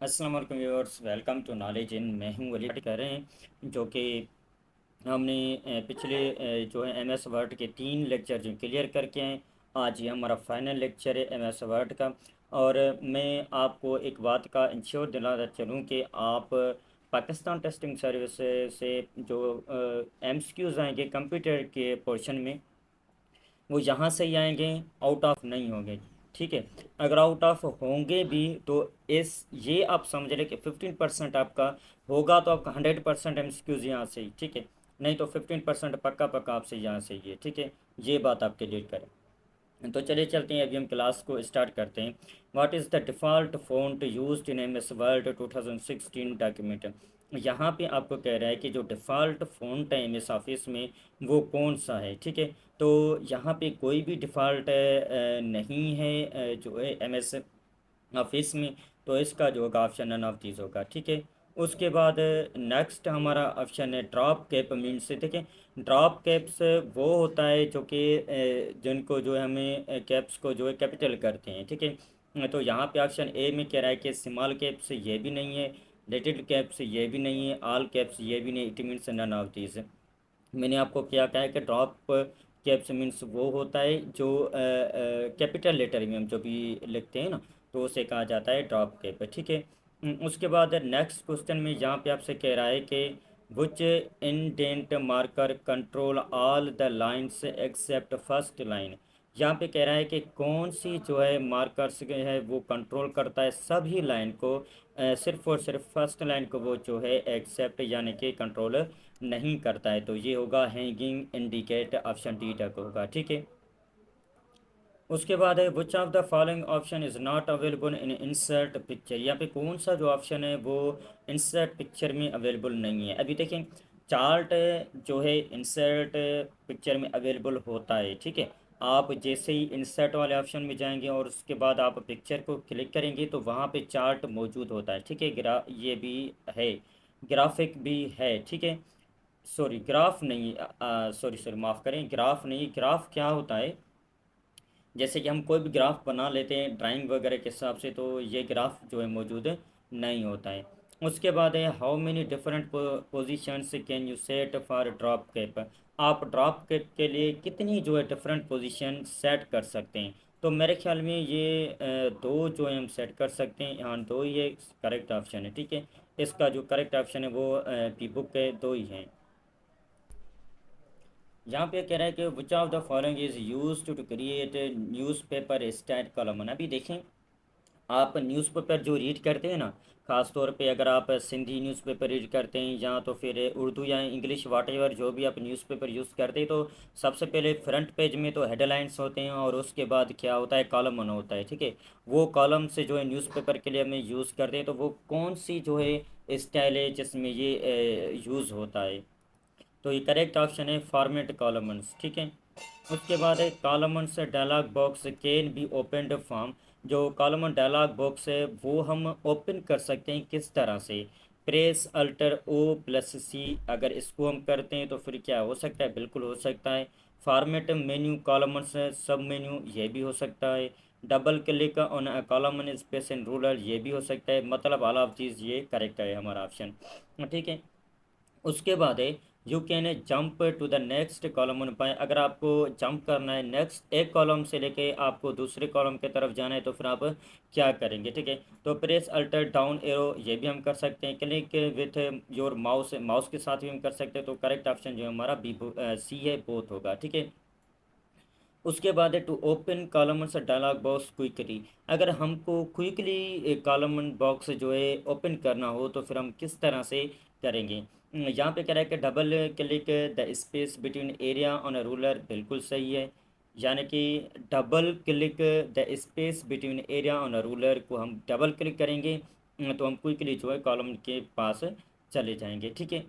अस्सलाम वालेकुम viewers, welcome to knowledge in. मैं हूँ वली कर रहे हैं जो कि हमने पिछले जो है एम एस वर्ड के 3 लेक्चर जो क्लियर करके हैं। आज ये हमारा फाइनल लेक्चर है एम एस वर्ड का। और मैं आपको एक बात का इंश्योर दिलाता चलूँ कि आप पाकिस्तान टेस्टिंग सर्विस से जो एम सी क्यूज़ आएंगे कंप्यूटर के पोर्शन में, वो यहाँ से ही आएंगे, आउट ऑफ नहीं होंगे। ठीक है। अगर आउट ऑफ होंगे भी तो इस ये आप समझ लें कि 15% आपका होगा, तो आपका 100% एम सी क्यूज़ यहाँ से ही। ठीक है। नहीं तो 15% पक्का पक्का आपसे यहाँ से ही है। ठीक है। ये बात आप क्लियर करें। तो चलिए चलते हैं, अभी हम क्लास को स्टार्ट करते हैं। What is the default font used in M S Word 2016 document. यहाँ पे आपको कह रहा है कि जो डिफ़ॉल्ट फ़ॉन्ट है एम एस ऑफिस में वो कौन सा है। ठीक है। तो यहाँ पे कोई भी डिफ़ॉल्ट नहीं है जो है एम एस ऑफिस में। तो इसका जो होगा ऑप्शन नन ऑफ दीज होगा। ठीक है। उसके बाद नेक्स्ट हमारा ऑप्शन है ड्रॉप कैप मीन्स से। देखें, ड्रॉप कैप्स वो होता है जो कि जिनको जो है हमें कैप्स को जो है कैपिटल करते हैं। ठीक है। तो यहाँ पे ऑप्शन ए में कह रहा है कि स्मॉल कैप्स ये भी नहीं है, लिटिल कैप्स ये भी नहीं है, ऑल कैप्स ये भी नहीं, it means none of these. मैंने आपको क्या कहा है कि ड्रॉप कैप्स मीन्स वो होता है जो कैपिटल लेटर में हम जो भी लिखते हैं ना, तो उसे कहा जाता है ड्रॉप कैप। ठीक है। उसके बाद नेक्स्ट क्वेश्चन में यहाँ पे आपसे कह रहा है कि which indent marker control all the lines except first line. यहाँ पे कह रहा है कि कौन सी जो है मार्कर्स है वो कंट्रोल करता है सभी लाइन को, सिर्फ और सिर्फ फर्स्ट लाइन को वो जो है एक्सेप्ट यानी कि कंट्रोल नहीं करता है। तो ये होगा हैंगिंग इंडिकेट, ऑप्शन डी तक होगा। ठीक है। उसके बाद है which of the following option is not available in insert picture. यहाँ पे कौन सा जो ऑप्शन है वो इंसर्ट पिक्चर में अवेलेबल नहीं है। अभी देखें, चार्ट जो है इंसर्ट पिक्चर में अवेलेबल होता है। ठीक है। आप जैसे ही इंसर्ट वाले ऑप्शन में जाएंगे और उसके बाद आप पिक्चर को क्लिक करेंगे तो वहाँ पे चार्ट मौजूद होता है। ठीक है। ये भी है, ग्राफिक भी है। ठीक है। सॉरी ग्राफ नहीं, सॉरी सॉरी माफ़ करें, ग्राफ नहीं। ग्राफ क्या होता है, जैसे कि हम कोई भी ग्राफ बना लेते हैं ड्राइंग वगैरह के हिसाब से, तो ये ग्राफ जो है मौजूद नहीं होता है। उसके बाद है how many different positions can you set for drop cap. आप ड्रॉप कैप के लिए कितनी जो है डिफरेंट पोजीशन सेट कर सकते हैं। तो मेरे ख्याल में ये दो जो है हम सेट कर सकते हैं। यहाँ दो ही है करेक्ट ऑप्शन है। ठीक है। इसका जो करेक्ट ऑप्शन है वो पी बुक के दो ही हैं। यहाँ पे कह रहा है कि which of the following is use to create newspaper stat column. अभी देखें, आप न्यूज़पेपर जो रीड करते हैं ना, ख़ास तौर पे अगर आप सिंधी न्यूज़पेपर रीड करते हैं या तो फिर उर्दू या इंग्लिश वाट एवर जो भी आप न्यूज़पेपर यूज़ करते हैं, तो सबसे पहले फ्रंट पेज में तो हेडलाइंस होते हैं और उसके बाद क्या होता है, कॉलम बना होता है। ठीक है। वो कॉलम से जो है न्यूज़पेपर के लिए हमें यूज़ करते हैं, तो वो कौन सी जो है स्टाइल है जिसमें ये यूज़ होता है। तो ये करेक्ट ऑप्शन है फॉर्मेट कॉलम्स। ठीक है। उसके बाद है columns dialog box can be opened from. जो कॉलम डायलॉग बॉक्स है वो हम ओपन कर सकते हैं किस तरह से, प्रेस अल्टर ओ प्लस सी। अगर इसको हम करते हैं तो फिर क्या हो सकता है, बिल्कुल हो सकता है। फॉर्मेट मेन्यू कॉलम्स सब मेन्यू ये भी हो सकता है। Double click on column space and ruler ये भी हो सकता है। मतलब ऑल ऑफ चीज़ ये करेक्ट है हमारा ऑप्शन। ठीक है। उसके बाद है you can jump to the next column on page. अगर आपको जंप करना है नेक्स्ट एक कॉलम से लेके आपको दूसरे कॉलम की तरफ जाना है तो फिर आप क्या करेंगे। ठीक है। तो प्रेस अल्टर डाउन एरो ये भी हम कर सकते हैं। Click with your mouse, mouse के साथ भी हम कर सकते हैं। तो करेक्ट ऑप्शन जो है हमारा बी सी है, बोथ होगा। ठीक है। उसके बाद है to open columns dialog box quickly. अगर हमको क्विकली कॉलम बॉक्स जो है ओपन करना हो तो फिर हम किस तरह से करेंगे। यहाँ पे कह रहा है कि double click the space between area on a ruler, बिल्कुल सही है। यानी कि double click the space between area on a ruler को हम डबल क्लिक करेंगे तो हम क्विकली जो है कॉलम के पास चले जाएंगे। ठीक है।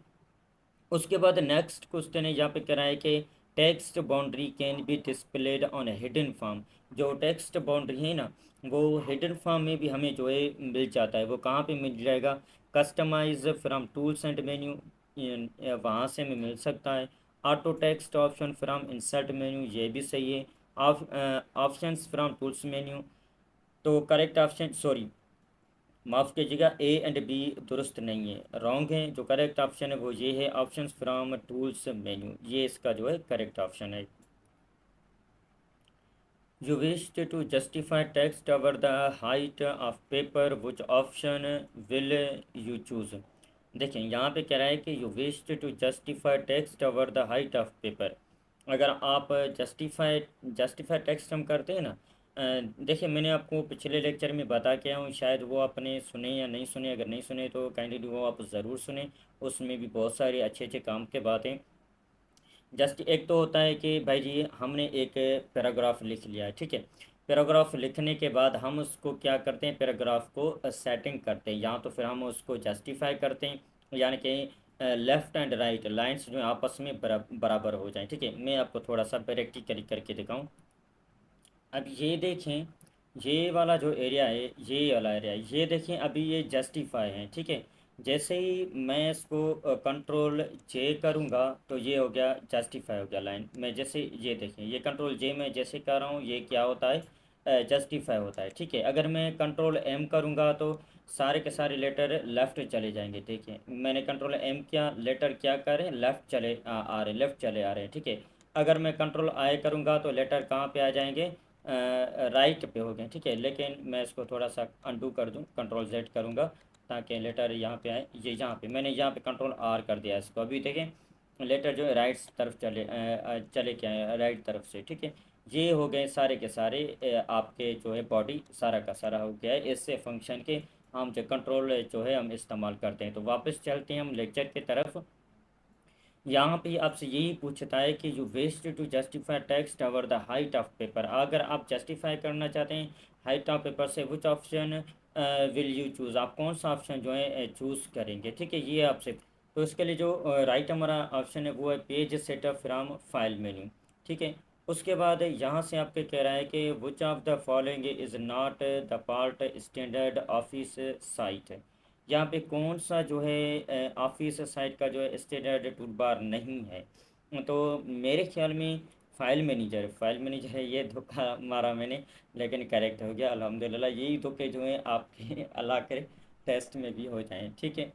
उसके बाद नेक्स्ट क्वेश्चन है, यहाँ पे कह रहा है कि text boundary can be displayed on hidden form. जो टेक्स्ट बाउंड्री है ना, वो हिडन फॉर्म में भी हमें जो है मिल जाता है। वो कहाँ पे मिल जाएगा, customize from tools and menu, वहाँ से हमें मिल सकता है। Autotext option from insert menu ये भी सही है। ऑप्शंस फ्रॉम टूल्स मेन्यू, तो करेक्ट ऑप्शन सॉरी माफ़ कीजिएगा, ए एंड बी दुरुस्त नहीं है, रॉन्ग है। जो करेक्ट ऑप्शन है वो ये है, ऑप्शन फ्रॉम टूल्स मेन्यू, ये इसका जो है करेक्ट ऑप्शन है। You wished to justify text over the height of paper, which option will you choose? देखें यहाँ पे कह रहा है कि you wished to justify text over the height of paper। अगर आप जस्टिफाई टेक्स्ट हम करते हैं ना, देखिए मैंने आपको पिछले लेक्चर में बता के आया हूँ, शायद वो आपने सुने या नहीं सुने। अगर नहीं सुने तो काइंडली वो आप ज़रूर सुने, उसमें भी बहुत सारे अच्छे अच्छे काम के बातें। जस्ट एक तो होता है कि भाई जी हमने एक पैराग्राफ लिख लिया है, ठीक है। पैराग्राफ लिखने के बाद हम उसको क्या करते हैं, पैराग्राफ को सेटिंग करते हैं, या तो फिर हम उसको जस्टिफाई करते हैं, यानी कि लेफ़्ट एंड राइट लाइंस जो आपस में बराबर हो जाएं, ठीक है। मैं आपको थोड़ा सा प्रैक्टिकली करके दिखाऊं। अब ये देखें, ये वाला जो एरिया है, ये वाला एरिया, ये देखें अभी ये जस्टिफाई है, ठीक है। जैसे ही मैं इसको कंट्रोल जे करूँगा तो ये हो गया जस्टिफाई हो गया लाइन। मैं जैसे ये देखें, ये कंट्रोल जे मैं जैसे कर रहा हूँ, ये क्या होता है, जस्टिफाई होता है, ठीक है। अगर मैं कंट्रोल एम करूँगा तो सारे के सारे लेटर लेफ़्ट चले जाएंगे। देखिए मैंने कंट्रोल एम किया, लेटर क्या कर रहे हैं, लेफ़्ट चले आ रहे, लेफ़्ट चले आ रहे हैं, ठीक है। अगर मैं कंट्रोल आई करूँगा तो लेटर कहाँ पे आ जाएंगे, राइट पे हो गए, ठीक है। लेकिन मैं इसको थोड़ा सा अनडू कर दूं, कंट्रोल जेड करूंगा ताकि लेटर यहाँ पे आए। ये यहाँ पे मैंने यहाँ पे कंट्रोल आर कर दिया इसको, अभी देखें लेटर जो है राइट तरफ चले के आए राइट तरफ से, ठीक है। ये हो गए सारे के सारे आपके जो है बॉडी सारा का सारा हो गया है। इससे फंक्शन के हम जो कंट्रोल जो है हम इस्तेमाल करते हैं। तो वापस चलते हैं हम लेक्चर की तरफ। यहाँ पे आपसे यही पूछता है कि you wished to justify text over the height of paper. अगर आप जस्टिफाई करना चाहते हैं हाइट ऑफ पेपर से, which option will you choose, आप कौन सा ऑप्शन जो है चूज़ करेंगे, ठीक है। ये आपसे, तो इसके लिए जो राइट हमारा ऑप्शन है वो है page setup from file menu, ठीक है। उसके बाद यहाँ से आपके कह रहा है कि which of the following is not the part standard office site. यहाँ पे कौन सा जो है ऑफिस साइट का जो है स्टैंडर्ड टूल बार नहीं है। तो मेरे ख्याल में फाइल मैनेजर है, ये धोखा मारा मैंने, लेकिन करेक्ट हो गया अल्हम्दुलिल्लाह। यही धोखे जो हैं आपके अल्लाह करे टेस्ट में भी हो जाएं, ठीक है।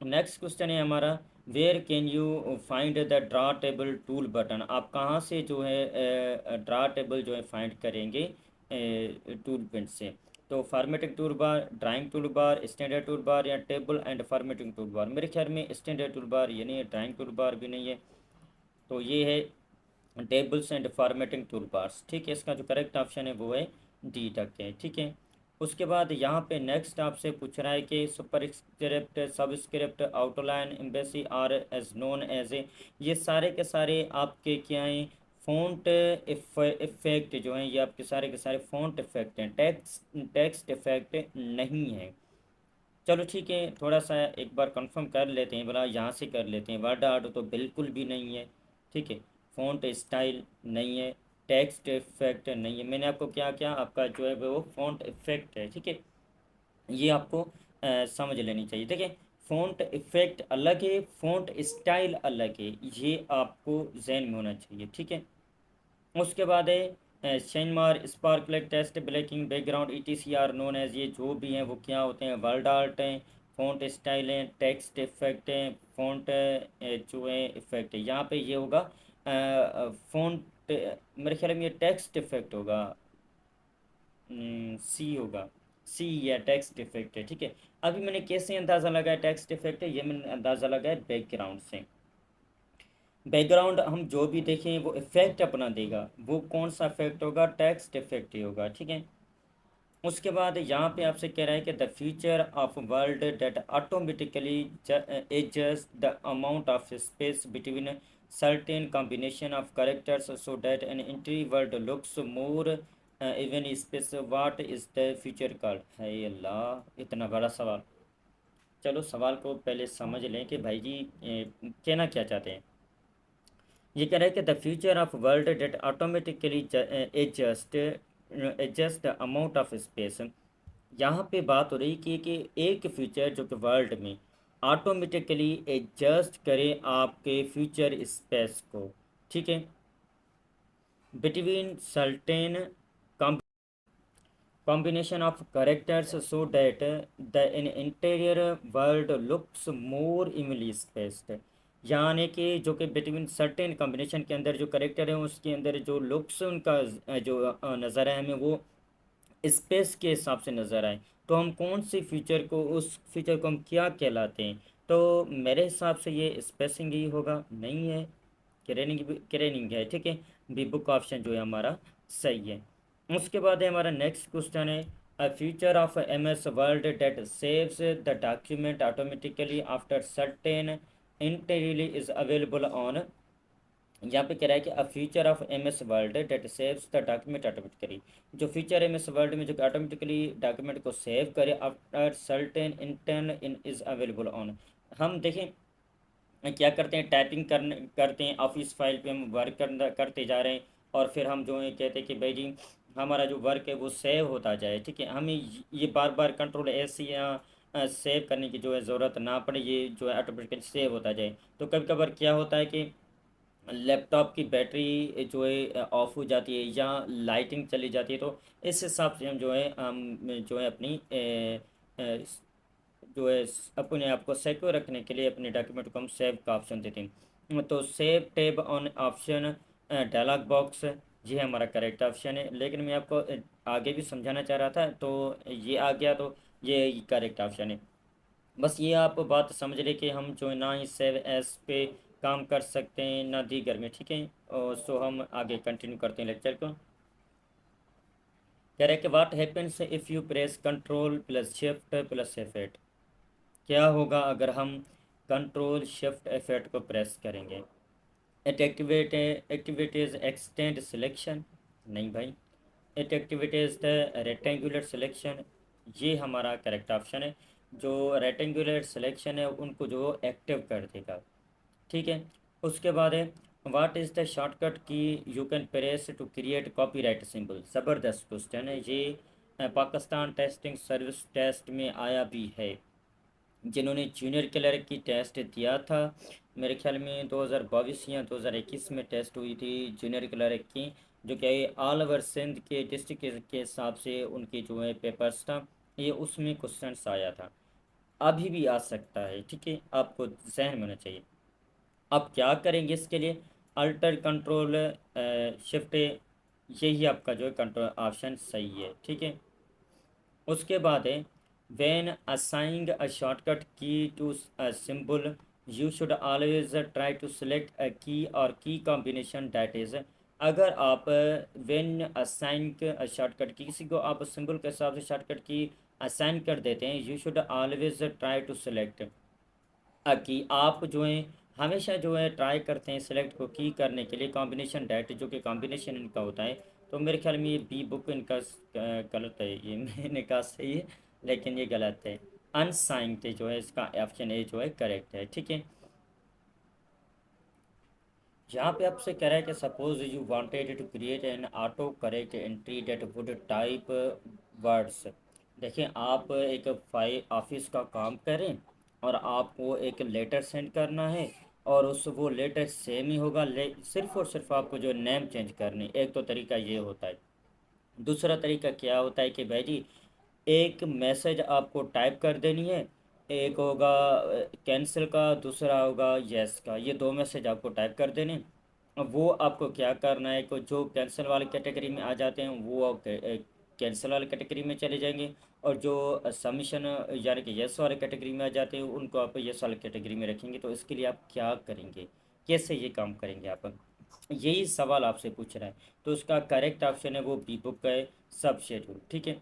नेक्स्ट क्वेश्चन है हमारा, where can you find the draw table tool button. आप कहाँ से जो है ड्रा टेबल जो है फाइंड करेंगे टूल पिन से। तो formatting tool bar, drawing tool bar, standard tool bar, या table and formatting tool bar. मेरे ख्याल में स्टैंडर्ड टूल बार ये नहीं है, ड्राइंग टूल बार भी नहीं है, तो ये है tables and formatting tool bars, ठीक है। इसका जो करेक्ट ऑप्शन है वो है डी तक है, ठीक है। उसके बाद यहाँ पे नेक्स्ट आपसे पूछ रहा है कि superscript, subscript, outline, emboss are as known as A, ये सारे के सारे आपके क्या हैं, फ़ॉन्ट इफेक्ट जो हैं, ये आपके सारे के सारे फ़ॉन्ट इफेक्ट हैं, टेक्स्ट इफेक्ट नहीं है। चलो ठीक है, थोड़ा सा एक बार कंफर्म कर लेते हैं, भला यहाँ से कर लेते हैं। वर्ड आर्ट तो बिल्कुल भी नहीं है, ठीक है। फ़ॉन्ट स्टाइल नहीं है, टेक्स्ट इफेक्ट नहीं है। मैंने आपको क्या क्या आपका जो है वो फ़ॉन्ट इफेक्ट है, ठीक है। ये आपको समझ लेनी चाहिए, ठीक है। फ़ॉन्ट इफेक्ट अलग है, फ़ॉन्ट स्टाइल अलग है, ये आपको जहन में होना चाहिए, ठीक है। उसके बाद है shimmer, sparkle text, blinking background, ETC are known as, ये जो भी हैं वो क्या होते हैं, वर्ड आर्ट हैं, फ़ॉन्ट स्टाइल हैं, टेक्स्ट इफेक्ट हैं, फ़ॉन्ट जो है इफेक्ट है। यहाँ पे ये होगा फ़ॉन्ट, मेरे ख्याल में ये टेक्स्ट इफेक्ट होगा, सी होगा, सी या टेक्स्ट इफेक्ट है, ठीक है। अभी मैंने कैसे अंदाज़ा लगाया टेक्स्ट इफेक्ट है, ये मैंने अंदाज़ा लगाया बैकग्राउंड से। बैकग्राउंड हम जो भी देखें वो इफेक्ट अपना देगा, वो कौन सा इफेक्ट होगा, टेक्स्ट इफेक्ट ही होगा, ठीक है। उसके बाद यहाँ पे आपसे कह रहा है कि the feature of Word that automatically adjust the amount of space between certain combination of characters so that an entire word looks more even space, what is the feature called. है अल्लाह, इतना बड़ा सवाल। चलो सवाल को पहले समझ लें कि भाई जी कहना क्या चाहते हैं। ये कह रहा है कि the future of Word that automatically adjust the amount of space. यहाँ पे बात हो रही कि एक फ्यूचर जो कि वर्ल्ड में ऑटोमेटिकली एडजस्ट करे आपके फ्यूचर स्पेस को, ठीक है, between certain combination of characters so that the interior world looks more evenly spaced। यानी कि जो कि बिटवीन सर्टेन कॉम्बिनेशन के अंदर जो करेक्टर है उसके अंदर जो लुक्स उनका जो नज़र है हमें वो स्पेस के हिसाब से नज़र आए। तो हम कौन सी फीचर को, उस फीचर को हम क्या कहलाते हैं? तो मेरे हिसाब से ये स्पेसिंग ही होगा, नहीं है क्रेनिंग, क्रेनिंग है, ठीक है। बी बुक ऑप्शन जो है हमारा सही है। उसके बाद है हमारा नेक्स्ट क्वेश्चन है, a feature of M S Word that saves the document automatically after certain intervals is available on. यहाँ पे कह रहा है कि a feature of M S Word that saves the document automatically, जो फीचर एम एस वर्ड में जो automatically document को सेव करे after certain intervals is available on. हम देखें क्या करते हैं, टाइपिंग करते हैं ऑफिस फाइल पे, हम वर्क करते जा रहे हैं और फिर हम जो है कहते हैं कि भाई जी हमारा जो वर्क है वो सेव होता जाए, ठीक है। हमें ये बार बार कंट्रोल एस या सेव करने की जो है ज़रूरत ना पड़े, ये जो है ऑटोमेटिकली सेव होता जाए। तो कभी कभार क्या होता है कि लैपटॉप की बैटरी जो है ऑफ हो जाती है या लाइटिंग चली जाती है, तो इस हिसाब से हम जो है जो है अपनी जो है अपने आप को सिक्योर रखने के लिए अपने डॉक्यूमेंट को हम सेव का ऑप्शन देते हैं। तो save tab on option dialog box, ये हमारा करेक्ट ऑप्शन है। लेकिन मैं आपको आगे भी समझाना चाह रहा था, तो ये आ गया, तो ये करेक्ट ऑप्शन है। बस ये आप बात समझ ले कि हम जो है ना ही सेव एस पे काम कर सकते हैं ना दीगर में, ठीक है। और सो हम आगे कंटिन्यू करते हैं लेक्चर को। कह रहे हैं कि what happens if you press control plus shift plus F eight. क्या होगा अगर हम कंट्रोल शिफ्ट एफ8 को प्रेस करेंगे? इट एक्टिविटीज एक्सटेंड सिलेक्शन, नहीं भाई। It activities the rectangular selection, ये हमारा करेक्ट ऑप्शन है। जो रेक्टेंगुलर सिलेक्शन है उनको जो एक्टिव कर देगा, ठीक है। उसके बाद है what is the shortcut key you can press to create copyright symbol. ज़बरदस्त क्वेश्चन है ये, पाकिस्तान टेस्टिंग सर्विस टेस्ट में आया भी है। जिन्होंने जूनियर क्लर्क की टेस्ट दिया था, मेरे ख्याल में 2022 या 2021 में टेस्ट हुई थी जूनियर क्लर्क की, जो कि ऑल ओवर सिंध के डिस्ट्रिक्ट के हिसाब से उनके जो है पेपर्स था, ये उसमें क्वेश्चंस आया था। अभी भी आ सकता है, ठीक है, आपको जहन में होना चाहिए। अब क्या करेंगे इसके लिए? अल्टर कंट्रोल शिफ्ट, यही आपका जो है कंट्रोल ऑप्शन सही है, ठीक है। उसके बाद है when assigning a shortcut key to a symbol you should always try to select a key और की कॉम्बिनेशन दैट इज। अगर आप व्हेन असाइन अ शॉर्टकट की, किसी को आप सिंबल के हिसाब से शॉर्टकट की असाइन कर देते हैं, you should always try to select कि आप जो है हमेशा जो है ट्राई करते हैं सेलेक्ट को की करने के लिए कॉम्बिनेशन डैट, जो कि कॉम्बिनेशन इनका होता है। तो मेरे ख्याल में ये बी बुक इनका गलत है, ये मैंने कहा सही है लेकिन ये गलत है। अनसाइंड जो है इसका ऑप्शन ए जो है करेक्ट है, ठीक है। यहाँ पे आपसे कह रहा है कि suppose you wanted to create an auto correct entry that would type words. देखिए आप एक फाइल ऑफिस का काम करें और आपको एक लेटर सेंड करना है, और उस वो लेटर सेम ही होगा, सिर्फ और सिर्फ आपको जो नेम चेंज करनी। एक तो तरीका ये होता है। दूसरा तरीका क्या होता है कि भाई जी एक मैसेज आपको टाइप कर देनी है, एक होगा कैंसिल का, दूसरा होगा यस का, ये दो मैसेज आपको टाइप कर देने। अब वो आपको क्या करना है कि जो कैंसिल वाली कैटेगरी में आ जाते हैं वो कैंसिल वाली कैटेगरी में चले जाएंगे, और जो सबमिशन यानी कि यस वाले कैटेगरी में आ जाते हैं उनको आप यस वाली कैटेगरी में रखेंगे। तो इसके लिए आप क्या करेंगे, कैसे ये काम करेंगे आप, यही सवाल आपसे पूछ रहा है। तो उसका करेक्ट ऑप्शन है वो बी बुक का है, सब शेड्यूल, ठीक है।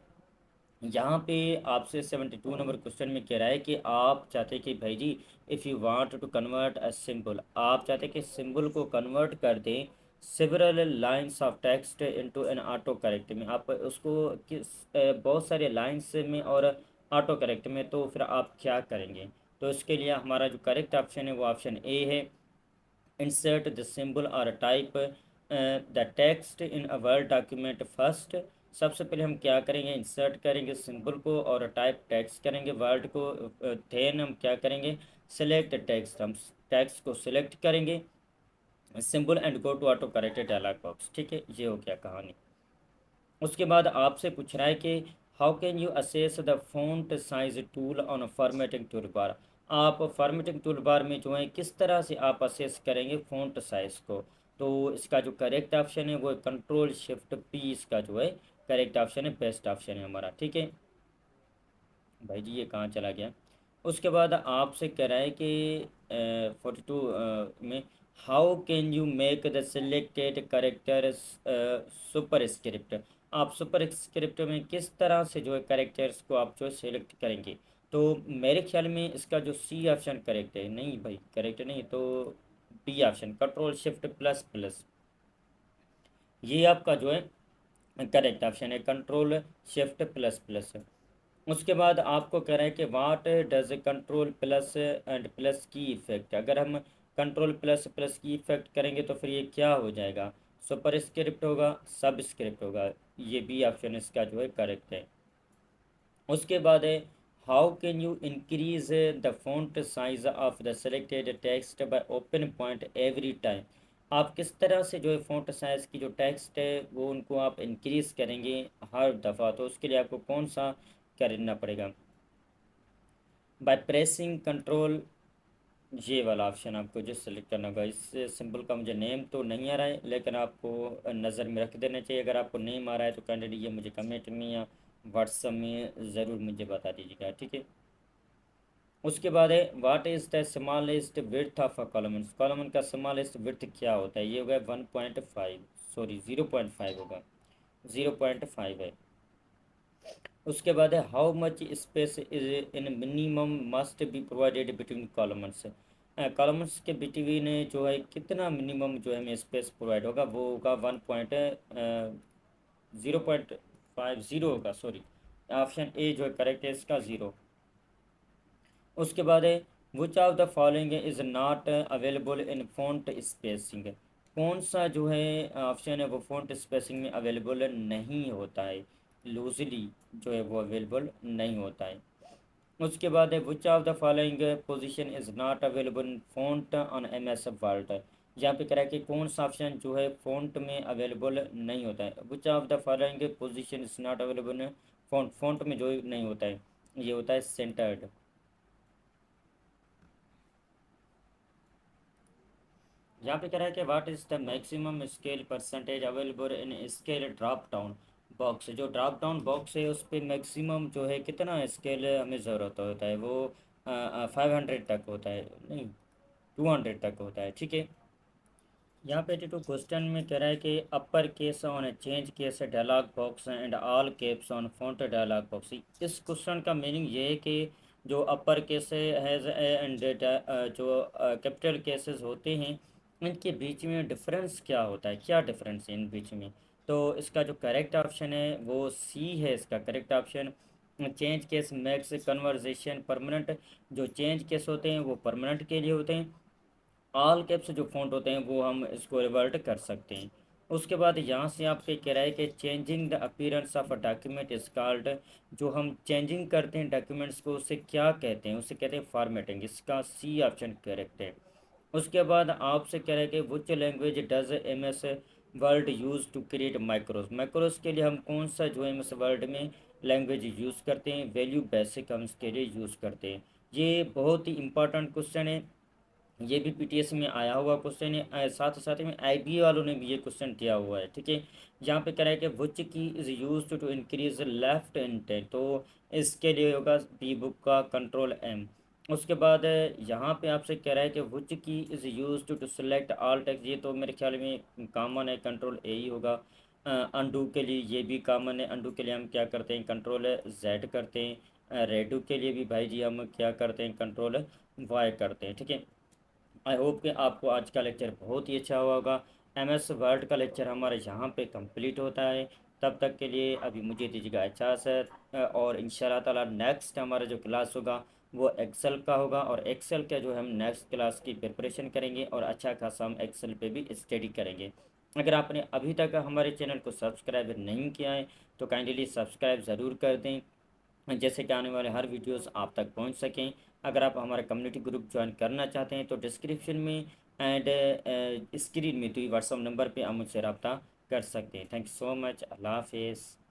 यहाँ पे आपसे 72 नंबर क्वेश्चन में कह रहा है कि आप चाहते हैं कि भाई जी if you want to convert a symbol, आप चाहते हैं कि सिंबल को कन्वर्ट कर दें several lines of text into an auto correct में। आप उसको किस बहुत सारे लाइंस में और ऑटो करेक्ट में, तो फिर आप क्या करेंगे? तो इसके लिए हमारा जो करेक्ट ऑप्शन है वो ऑप्शन ए है, insert the symbol or type the text in a word document first। सबसे पहले हम क्या करेंगे, इंसर्ट करेंगे सिंबल को और टाइप टेक्स्ट करेंगे वर्ड को। देन हम क्या करेंगे, सेलेक्ट टेक्स्ट, हम टेक्स्ट को सिलेक्ट करेंगे symbol and go to autocorrect dialog box, ठीक है। ये हो गया कहानी। उसके बाद आपसे पूछ रहा है कि how can you assess the font size tool on formatting tool बार। आप फॉर्मेटिंग टूल बार में जो है किस तरह से आप असेस करेंगे फ़ॉन्ट साइज़ को। तो इसका जो करेक्ट ऑप्शन है वो कंट्रोल शिफ्ट पी, इसका जो है करेक्ट ऑप्शन है, बेस्ट ऑप्शन है हमारा। ठीक है भाई जी, ये कहाँ चला गया। उसके बाद आपसे कह रहा है कि 42 में how can you make the selected character super script. आप सुपर स्क्रिप्ट में किस तरह से जो है करेक्टर्स को आप जो सेलेक्ट करेंगे। तो मेरे ख्याल में इसका जो सी ऑप्शन करेक्ट है, नहीं भाई करेक्ट नहीं, तो B option control shift plus plus, ये आपका जो है करेक्ट ऑप्शन है, कंट्रोल शिफ्ट प्लस प्लस। उसके बाद आपको कह रहा है कि what does control plus and plus key effect. अगर हम control plus plus key effect करेंगे तो फिर ये क्या हो जाएगा, सुपर स्क्रिप्ट होगा, सब स्क्रिप्ट होगा। ये बी ऑप्शन इसका जो है करेक्ट है। उसके बाद है how can you increase the font size of the selected text bye open point every time. आप किस तरह से जो है फॉन्ट साइज की जो टेक्स्ट है वो उनको आप इंक्रीज करेंगे हर दफ़ा। तो उसके लिए आपको कौन सा करना पड़ेगा, बाय प्रेसिंग कंट्रोल, ये वाला ऑप्शन आपको जो सेलेक्ट करना होगा। इससे सिंपल का मुझे नेम तो नहीं आ रहा है, लेकिन आपको नज़र में रख देना चाहिए। अगर आपको नेम आ रहा है तो कैंडिडेट ये मुझे कमेंट में या व्हाट्सएप में ज़रूर मुझे बता दीजिएगा। ठीक है। उसके बाद है what is the smallest width of a column. Column का स्मॉलेस्ट विड्थ क्या होता है, ये होगा 1.5, सॉरी 0.5 होगा, 0.5 है। उसके बाद है how much space is in minimum must be provided between columns. Columns के बिटवीन जो है कितना मिनिमम जो है हमें स्पेस प्रोवाइड होगा, वो होगा 0.50 होगा, सॉरी ऑप्शन ए जो है करेक्ट है इसका, ज़ीरो। उसके बाद है which of the following is not available in font spacing. कौन सा जो है ऑप्शन है वो फ़ॉन्ट स्पेसिंग में अवेलेबल नहीं होता है, लूजली जो है वो अवेलेबल नहीं होता है। उसके बाद है which of the following position is not available in font on M S Word. यहाँ पे कह रहा है कि कौन सा ऑप्शन जो है फ़ॉन्ट में अवेलेबल नहीं होता है। Which of the following position is not available in font, font में जो नहीं होता है ये होता है सेंटर्ड। यहाँ पे कह रहा है कि what is the maximum scale percentage available in scale drop down box. जो ड्रॉप डाउन बॉक्स है उस पर मैक्सिमम जो है कितना स्केल हमें ज़रूरत होता है, वो 500 तक होता है, नहीं 200 तक होता है। ठीक है। यहाँ पे टू क्वेश्चन में कह रहा है कि upper case on change case dialog box and all caps on font dialog box. इस क्वेश्चन का मीनिंग ये है कि जो अपर केस हैज़ एंड जो कैपिटल केसेस होते हैं इनके बीच में डिफरेंस क्या होता है, क्या डिफरेंस है इन बीच में। तो इसका जो करेक्ट ऑप्शन है वो सी है, इसका correct option. Change case max conversation permanent. जो चेंज केस होते हैं वो परमानेंट के लिए होते हैं, ऑल कैप्स जो फ़ॉन्ट होते हैं वो हम इसको रिवर्ट कर सकते हैं। उसके बाद यहाँ से आपके कह रहा है कि changing the appearance of a document is called. जो हम चेंजिंग करते हैं डॉक्यूमेंट्स को उसे क्या कहते हैं, उसे कहते हैं फॉर्मेटिंग, इसका सी ऑप्शन करेक्ट है। उसके बाद आपसे कह रहे हैं कि which language does M S Word use to create macros. Macros के लिए हम कौन सा जो एम एस वर्ड में लैंग्वेज यूज़ करते हैं, वैल्यू बेसिक हम इसके लिए यूज़ करते हैं। ये बहुत ही इंपॉर्टेंट क्वेश्चन है, ये भी पीटीएस में आया हुआ क्वेश्चन है, साथ साथ में आईबीए वालों ने भी ये क्वेश्चन दिया हुआ है। ठीक है। यहाँ पे कह रहा है कि which key is use to increase left indent. तो इसके लिए होगा बी बुक का कंट्रोल एम। उसके बाद यहाँ पे आपसे कह रहा है कि which key is use to select all text. ये तो मेरे ख्याल में कॉमन है, कंट्रोल ए ही होगा। अंडू के लिए ये भी कॉमन है, अंडू के लिए हम क्या करते हैं कंट्रोल जेड करते हैं। रेडू के लिए भी भाई जी हम क्या करते हैं कंट्रोल वाई करते हैं। ठीक है। आई होप कि आपको आज का लेक्चर बहुत ही अच्छा हुआ होगा। एम एस वर्ड का लेक्चर हमारे यहाँ पे कंप्लीट होता है। तब तक के लिए अभी मुझे दीजिएगा इजाज़त, और इंशाल्लाह ताला नेक्स्ट हमारा जो क्लास होगा वो एक्सेल का होगा, और एक्सेल का जो है हम नेक्स्ट क्लास की प्रिपरेशन करेंगे और अच्छा खासा हम एक्सेल पे भी स्टडी करेंगे। अगर आपने अभी तक हमारे चैनल को सब्सक्राइब नहीं किया है तो काइंडली सब्सक्राइब ज़रूर कर दें, जैसे कि आने वाले हर वीडियोस आप तक पहुंच सकें। अगर आप हमारा कम्युनिटी ग्रुप ज्वाइन करना चाहते हैं तो डिस्क्रिप्शन में एंड स्क्रीन में तो व्हाट्सअप नंबर पे आप मुझसे रब्ता कर सकते हैं। Thank you so much. अल्लाह हाफिज़।